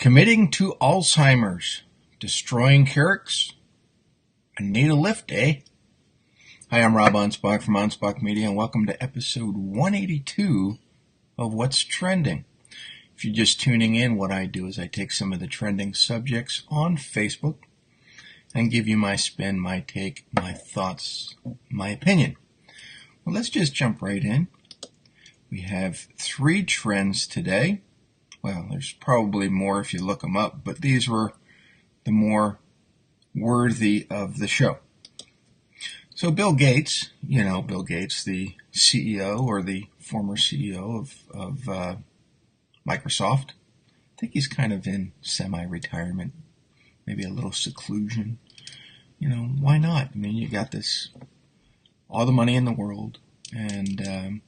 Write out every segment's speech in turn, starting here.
Committing to Alzheimer's, destroying Keurigs, and need a Lyft, eh? Hi, I'm Rob Anspach from Anspach Media, and welcome to episode 182 of What's Trending. If you're just tuning in, what I do is I take some of the trending subjects on Facebook and give you my spin, my take, my thoughts, my opinion. Well, let's just jump right in. We have 3 trends today. Well, there's probably more if you look them up, but these were the more worthy of the show. So Bill Gates, Bill Gates, the CEO or the former CEO of Microsoft, I think he's kind of in semi-retirement, maybe a little seclusion. Why not? I mean, you got all the money in the world, and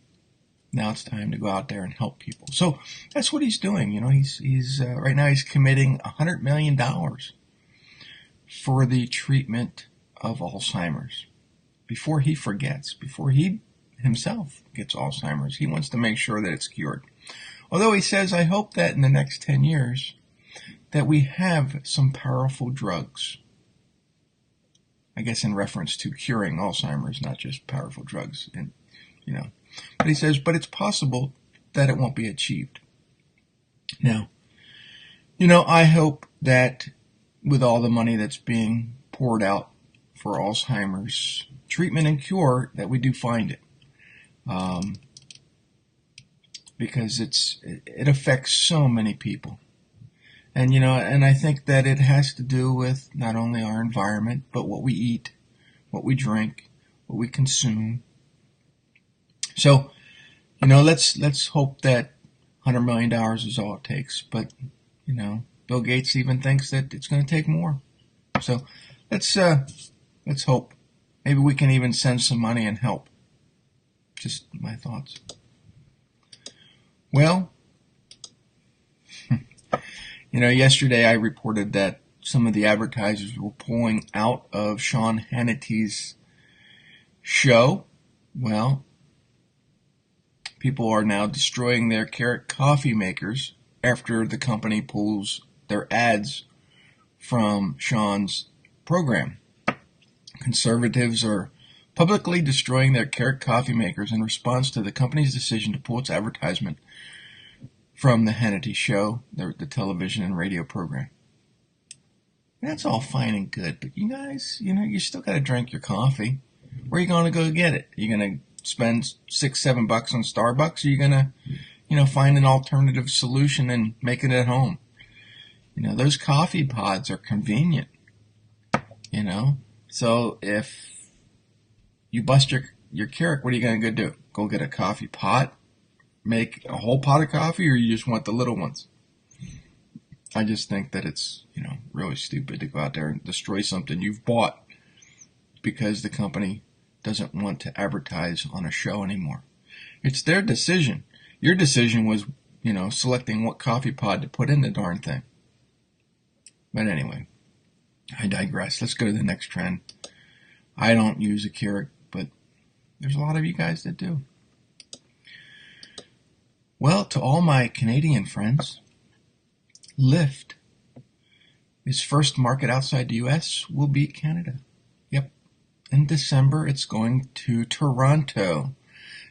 now it's time to go out there and help people. So that's what he's doing. He's right now he's committing $100 million for the treatment of Alzheimer's. Before he forgets, before he himself gets Alzheimer's, he wants to make sure that it's cured. Although he says, I hope that in the next 10 years that we have some powerful drugs. I guess in reference to curing Alzheimer's, not just powerful drugs. But he says, but it's possible that it won't be achieved. Now, I hope that with all the money that's being poured out for Alzheimer's treatment and cure, that we do find it. Because it affects so many people. And, and I think that it has to do with not only our environment, but what we eat, what we drink, what we consume. So, let's hope that $100 million is all it takes. But, Bill Gates even thinks that it's going to take more. So let's hope. Maybe we can even send some money and help. Just my thoughts. Well, yesterday I reported that some of the advertisers were pulling out of Sean Hannity's show. Well, people are now destroying their Keurig coffee makers after the company pulls their ads from Sean's program. Conservatives are publicly destroying their Keurig coffee makers in response to the company's decision to pull its advertisement from the Hannity show, the television and radio program. That's all fine and good, but you guys, you still got to drink your coffee. Where are you going to go get it? Are you going to spend $6-7 on Starbucks? Or are you going to, find an alternative solution and make it at home? Those coffee pods are convenient, So if you bust your Keurig, what are you going to go do? Go get a coffee pot? Make a whole pot of coffee, or you just want the little ones? I just think that it's, really stupid to go out there and destroy something you've bought because the company doesn't want to advertise on a show anymore. It's their decision. Your decision was, selecting what coffee pod to put in the darn thing. But anyway, I digress. Let's go to the next trend. I don't use a Keurig, but there's a lot of you guys that do. Well, to all my Canadian friends, Lyft, its first market outside the U.S. will be Canada. Yep. In December, it's going to Toronto.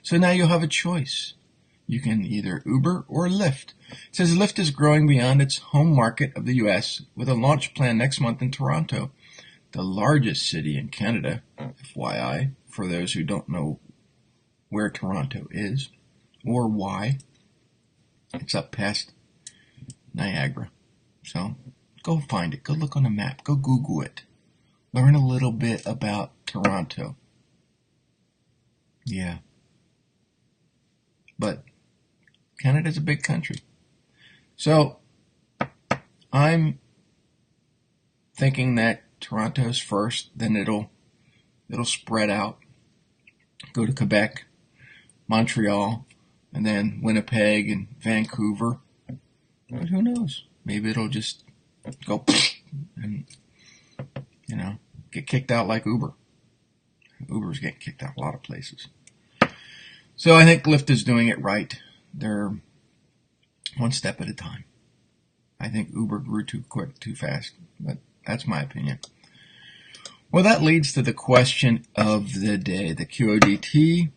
So now you'll have a choice. You can either Uber or Lyft. It says Lyft is growing beyond its home market of the U.S. with a launch plan next month in Toronto, the largest city in Canada, FYI, for those who don't know where Toronto is or why. It's up past Niagara. So go find it. Go look on a map. Go Google it. Learn a little bit about Toronto. Yeah. But Canada's a big country. So I'm thinking that Toronto's first, then it'll spread out. Go to Quebec, Montreal, and then Winnipeg and Vancouver. But who knows? Maybe it'll just go and, get kicked out like Uber. Uber's getting kicked out a lot of places. So I think Lyft is doing it right. They're one step at a time. I think Uber grew too quick, too fast, but that's my opinion. Well, that leads to the question of the day, the QODT.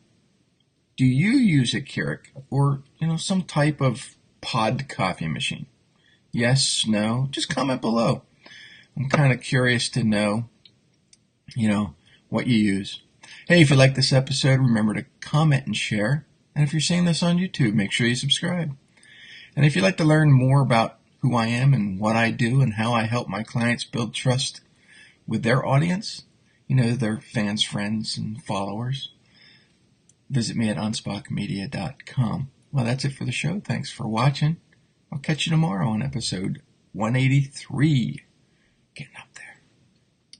Do you use a Keurig or, some type of pod coffee machine? Yes, no, just comment below. I'm kind of curious to know, what you use. Hey, if you like this episode, remember to comment and share. And if you're seeing this on YouTube, make sure you subscribe. And if you'd like to learn more about who I am and what I do and how I help my clients build trust with their audience, their fans, friends, and followers, visit me at anspachmedia.com. Well, that's it for the show. Thanks for watching. I'll catch you tomorrow on episode 183. Getting up.